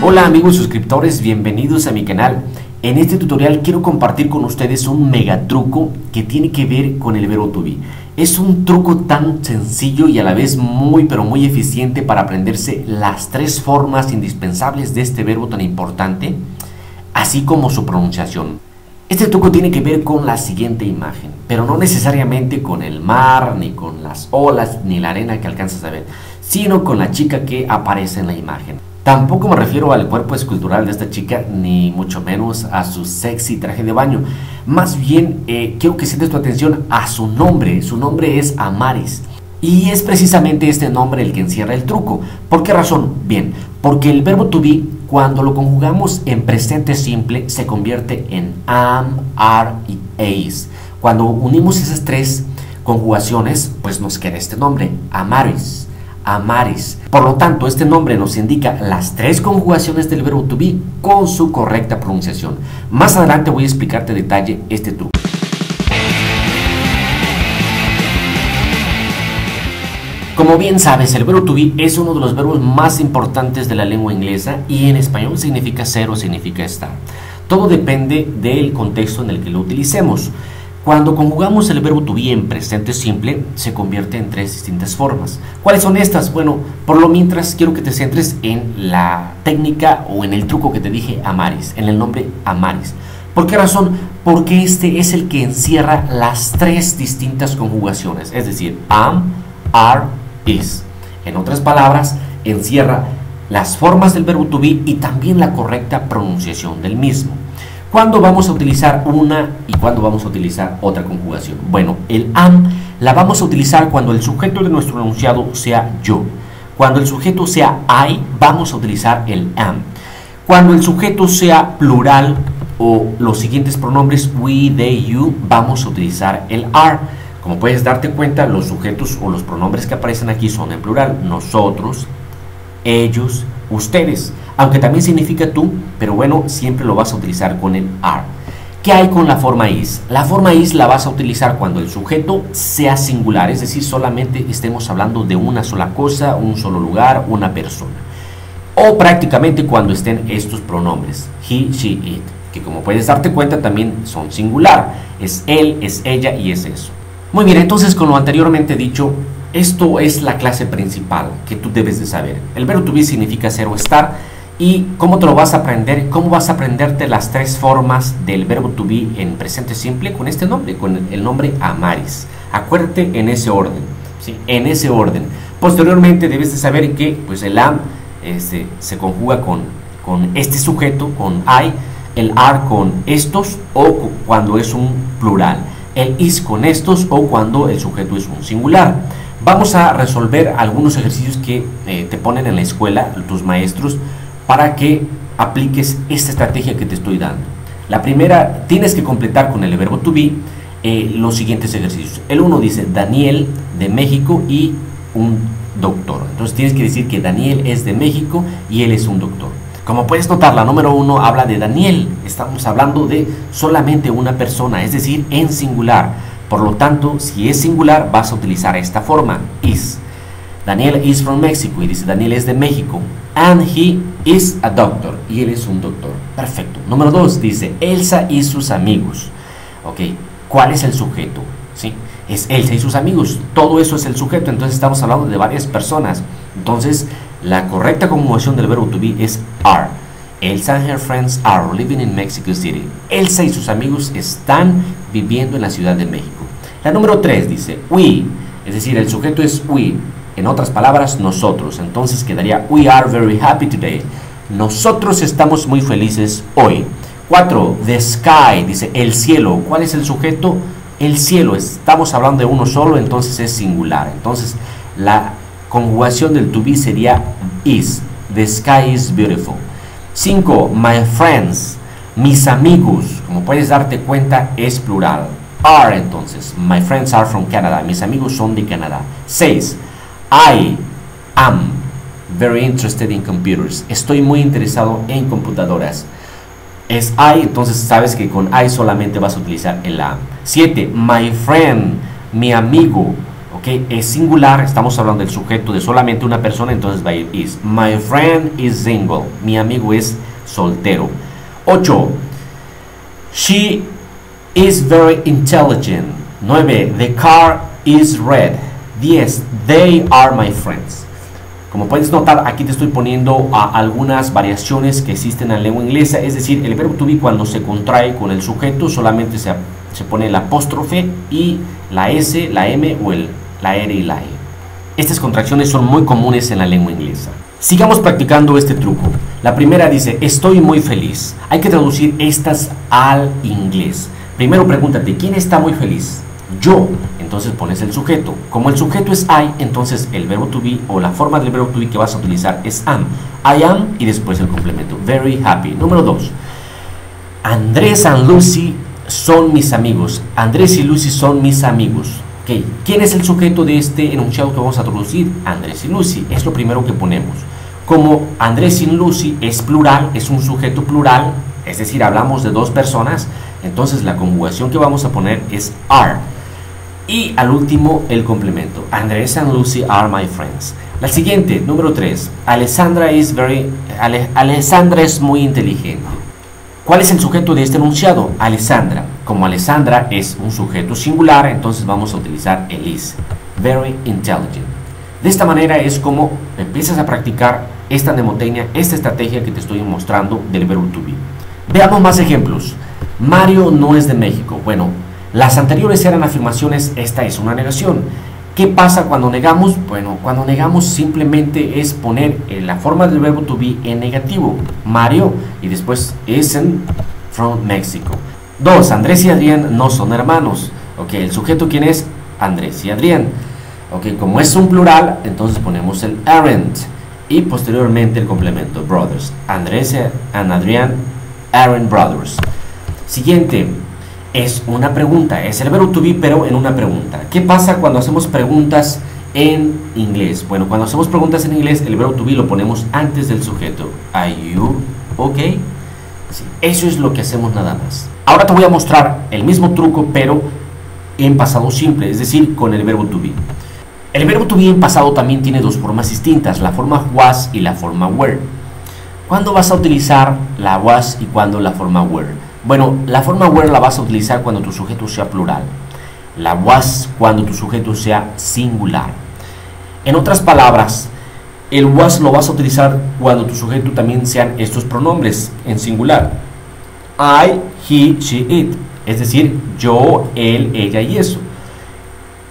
Hola amigos suscriptores, bienvenidos a mi canal. En este tutorial quiero compartir con ustedes un mega truco que tiene que ver con el verbo to be. Es un truco tan sencillo y a la vez muy eficiente para aprenderse las tres formas indispensables de este verbo tan importante, así como su pronunciación. Este truco tiene que ver con la siguiente imagen, pero no necesariamente con el mar, ni con las olas, ni la arena que alcanzas a ver, sino con la chica que aparece en la imagen. Tampoco me refiero al cuerpo escultural de esta chica, ni mucho menos a su sexy traje de baño. Más bien, quiero que sientes tu atención a su nombre. Su nombre es Amaris. Y es precisamente este nombre el que encierra el truco. ¿Por qué razón? Bien, porque el verbo to be, cuando lo conjugamos en presente simple, se convierte en am, are y is. Cuando unimos esas tres conjugaciones, pues nos queda este nombre, Amaris. Amaris. Por lo tanto, este nombre nos indica las tres conjugaciones del verbo to be con su correcta pronunciación. Más adelante voy a explicarte en detalle este truco. Como bien sabes, el verbo to be es uno de los verbos más importantes de la lengua inglesa y en español significa ser o significa estar. Todo depende del contexto en el que lo utilicemos. Cuando conjugamos el verbo to be en presente simple, se convierte en tres distintas formas. ¿Cuáles son estas? Bueno, por lo mientras quiero que te centres en la técnica o en el truco que te dije, Amaris, en el nombre Amaris. ¿Por qué razón? Porque este es el que encierra las tres distintas conjugaciones, es decir, am, are, is. En otras palabras, encierra las formas del verbo to be y también la correcta pronunciación del mismo. ¿Cuándo vamos a utilizar una y cuándo vamos a utilizar otra conjugación? Bueno, el am la vamos a utilizar cuando el sujeto de nuestro enunciado sea yo. Cuando el sujeto sea I, vamos a utilizar el am. Cuando el sujeto sea plural o los siguientes pronombres we, they, you, vamos a utilizar el are. Como puedes darte cuenta, los sujetos o los pronombres que aparecen aquí son en plural. Nosotros, ellos, ustedes, aunque también significa tú, pero bueno, siempre lo vas a utilizar con el are. ¿Qué hay con la forma is? La forma is la vas a utilizar cuando el sujeto sea singular, es decir, solamente estemos hablando de una sola cosa, un solo lugar, una persona. O prácticamente cuando estén estos pronombres, he, she, it, que como puedes darte cuenta también son singular, es él, es ella y es eso. Muy bien, entonces con lo anteriormente dicho, esto es la clase principal que tú debes de saber. El verbo to be significa ser o estar. ¿Y cómo te lo vas a aprender? ¿Cómo vas a aprenderte las tres formas del verbo to be en presente simple? Con este nombre, con el nombre Amaris. Acuérdate en ese orden, ¿sí? En ese orden. Posteriormente debes de saber que pues, el am se conjuga con este sujeto, con I, el are con estos o cuando es un plural, el is con estos o cuando el sujeto es un singular. Vamos a resolver algunos ejercicios que te ponen en la escuela, tus maestros, para que apliques esta estrategia que te estoy dando. La primera, tienes que completar con el verbo to be los siguientes ejercicios. El 1 dice Daniel de México y un doctor. Entonces tienes que decir que Daniel es de México y él es un doctor. Como puedes notar, la número 1 habla de Daniel. Estamos hablando de solamente una persona, es decir, en singular. Por lo tanto, si es singular, vas a utilizar esta forma, is. Daniel is from Mexico, y dice Daniel es de México. And he is a doctor, y él es un doctor. Perfecto. Número 2 dice Elsa y sus amigos. Ok, ¿cuál es el sujeto? ¿Sí? Es Elsa y sus amigos. Todo eso es el sujeto, entonces estamos hablando de varias personas. Entonces, la correcta conjugación del verbo to be es are. Elsa and her friends are living in Mexico City. Elsa y sus amigos están viviendo en la Ciudad de México. La número 3 dice we, es decir, el sujeto es we. En otras palabras, nosotros. Entonces quedaría we are very happy today. Nosotros estamos muy felices hoy. 4, the sky, dice el cielo. ¿Cuál es el sujeto? El cielo. Estamos hablando de uno solo, entonces es singular. Entonces la conjugación del to be sería is. The sky is beautiful. 5, my friends, mis amigos. Como puedes darte cuenta, es plural. Are, entonces, my friends are from Canada. Mis amigos son de Canadá. 6, I am very interested in computers. Estoy muy interesado en computadoras. Es I, entonces sabes que con I solamente vas a utilizar el am. 7, my friend, mi amigo. ¿ok? Es singular, estamos hablando del sujeto de solamente una persona, entonces va a ir is. My friend is single. Mi amigo es soltero. 8. She is very intelligent. 9. The car is red. 10. They are my friends. Como puedes notar, aquí te estoy poniendo algunas variaciones que existen en la lengua inglesa, es decir, el verbo to be cuando se contrae con el sujeto solamente se pone el apóstrofe y la S, la M o la R y la E. Estas contracciones son muy comunes en la lengua inglesa. Sigamos practicando este truco. La primera dice, estoy muy feliz. Hay que traducir estas al inglés. Primero pregúntate, ¿quién está muy feliz? Yo. Entonces pones el sujeto. Como el sujeto es I, entonces el verbo to be o la forma del verbo to be que vas a utilizar es am. I am y después el complemento. Very happy. Número 2. Andrés and Lucy son mis amigos. Andrés y Lucy son mis amigos. Okay. ¿Quién es el sujeto de este enunciado que vamos a traducir? Andrés y Lucy. Es lo primero que ponemos. Como Andrés y Lucy es plural, es un sujeto plural, es decir, hablamos de dos personas, entonces la conjugación que vamos a poner es are. Y al último el complemento. Andrés and Lucy are my friends. La siguiente, número 3. Alessandra es muy inteligente. ¿Cuál es el sujeto de este enunciado? Alessandra. Como Alessandra es un sujeto singular, entonces vamos a utilizar el is. Very intelligent. De esta manera es como empiezas a practicar esta mnemotecnia, esta estrategia que te estoy mostrando del verbo to be. Veamos más ejemplos. Mario no es de México. Bueno, las anteriores eran afirmaciones, esta es una negación. ¿Qué pasa cuando negamos? Bueno, cuando negamos simplemente es poner la forma del verbo to be en negativo. Mario y después isn't from Mexico. 2. Andrés y Adrián no son hermanos. Ok, el sujeto ¿quién es? Andrés y Adrián. Ok, como es un plural, entonces ponemos el aren't y posteriormente el complemento brothers. Andrés and Adrián aren't brothers. Siguiente. Es una pregunta, es el verbo to be pero en una pregunta. ¿Qué pasa cuando hacemos preguntas en inglés? Bueno, cuando hacemos preguntas en inglés el verbo to be lo ponemos antes del sujeto. Are you okay? Sí, eso es lo que hacemos nada más. Ahora te voy a mostrar el mismo truco pero en pasado simple, es decir, con el verbo to be. El verbo to be en pasado también tiene dos formas distintas, la forma was y la forma were. ¿Cuándo vas a utilizar la was y cuándo la forma were? Bueno, la forma were la vas a utilizar cuando tu sujeto sea plural. La was cuando tu sujeto sea singular. En otras palabras, el was lo vas a utilizar cuando tu sujeto también sean estos pronombres en singular. I, he, she, it. Es decir, yo, él, ella y eso.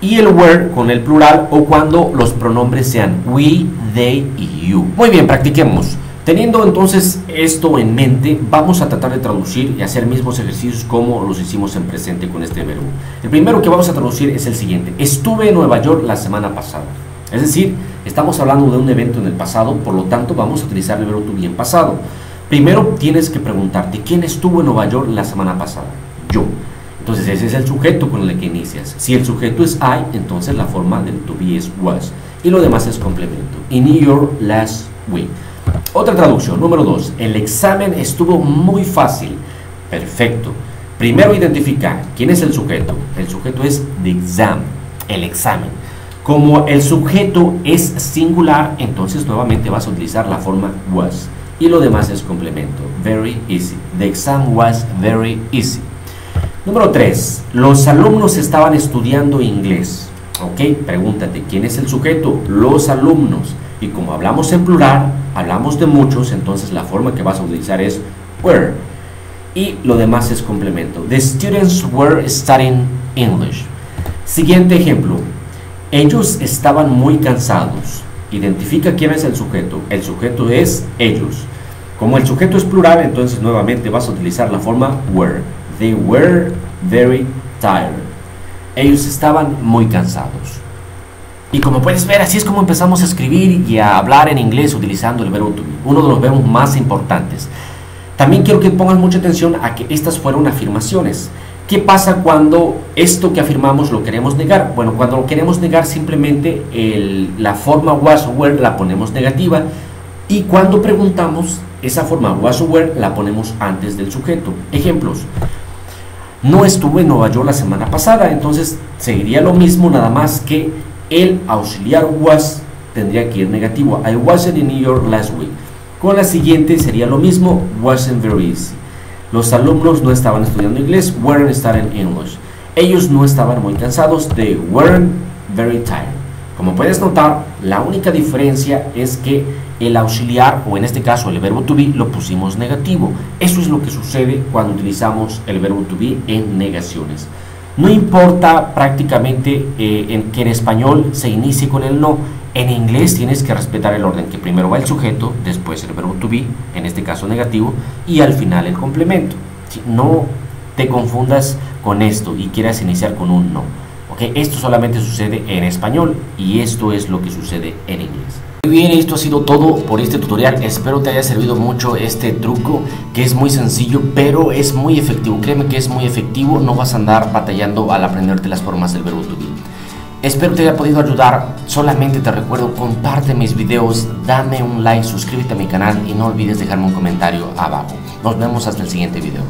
Y el were con el plural o cuando los pronombres sean we, they y you. Muy bien, practiquemos. Teniendo entonces esto en mente, vamos a tratar de traducir y hacer mismos ejercicios como los hicimos en presente con este verbo. El primero que vamos a traducir es el siguiente. Estuve en Nueva York la semana pasada. Es decir, estamos hablando de un evento en el pasado, por lo tanto vamos a utilizar el verbo to be en pasado. Primero tienes que preguntarte, ¿quién estuvo en Nueva York la semana pasada? Yo. Entonces ese es el sujeto con el que inicias. Si el sujeto es I, entonces la forma del to be es was. Y lo demás es complemento. In New York last week. Otra traducción, número 2. El examen estuvo muy fácil. Perfecto. Primero identifica quién es el sujeto. El sujeto es the exam, el examen. Como el sujeto es singular, entonces nuevamente vas a utilizar la forma was. Y lo demás es complemento. Very easy. The exam was very easy. Número 3. Los alumnos estaban estudiando inglés. Ok, pregúntate, ¿quién es el sujeto? Los alumnos. Y como hablamos en plural, hablamos de muchos, entonces la forma que vas a utilizar es were. Y lo demás es complemento. The students were studying English. Siguiente ejemplo. Ellos estaban muy cansados. Identifica quién es el sujeto. El sujeto es ellos. Como el sujeto es plural, entonces nuevamente vas a utilizar la forma were. They were very tired. Ellos estaban muy cansados. Y como puedes ver, así es como empezamos a escribir y a hablar en inglés utilizando el verbo to be, uno de los verbos más importantes. También quiero que pongas mucha atención a que estas fueron afirmaciones. ¿Qué pasa cuando esto que afirmamos lo queremos negar? Bueno, cuando lo queremos negar simplemente la forma was o were la ponemos negativa y cuando preguntamos esa forma was o were la ponemos antes del sujeto. Ejemplos. No estuve en Nueva York la semana pasada, entonces seguiría lo mismo, nada más que el auxiliar was tendría que ir negativo. I wasn't in New York last week. Con la siguiente sería lo mismo, wasn't very easy. Los alumnos no estaban estudiando inglés, weren't studying English. Ellos no estaban muy cansados, they weren't very tired. Como puedes notar, la única diferencia es que el auxiliar, o en este caso el verbo to be, lo pusimos negativo. Eso es lo que sucede cuando utilizamos el verbo to be en negaciones. No importa prácticamente que en español se inicie con el no. En inglés tienes que respetar el orden, que primero va el sujeto, después el verbo to be, en este caso negativo, y al final el complemento. No te confundas con esto y quieras iniciar con un no. ¿Okay? Esto solamente sucede en español y esto es lo que sucede en inglés. Muy bien, esto ha sido todo por este tutorial. Espero te haya servido mucho este truco, que es muy sencillo pero es muy efectivo. Créeme que es muy efectivo, no vas a andar batallando al aprenderte las formas del verbo to be. Espero te haya podido ayudar. Solamente te recuerdo, comparte mis videos, dame un like, suscríbete a mi canal y no olvides dejarme un comentario abajo. Nos vemos hasta el siguiente video.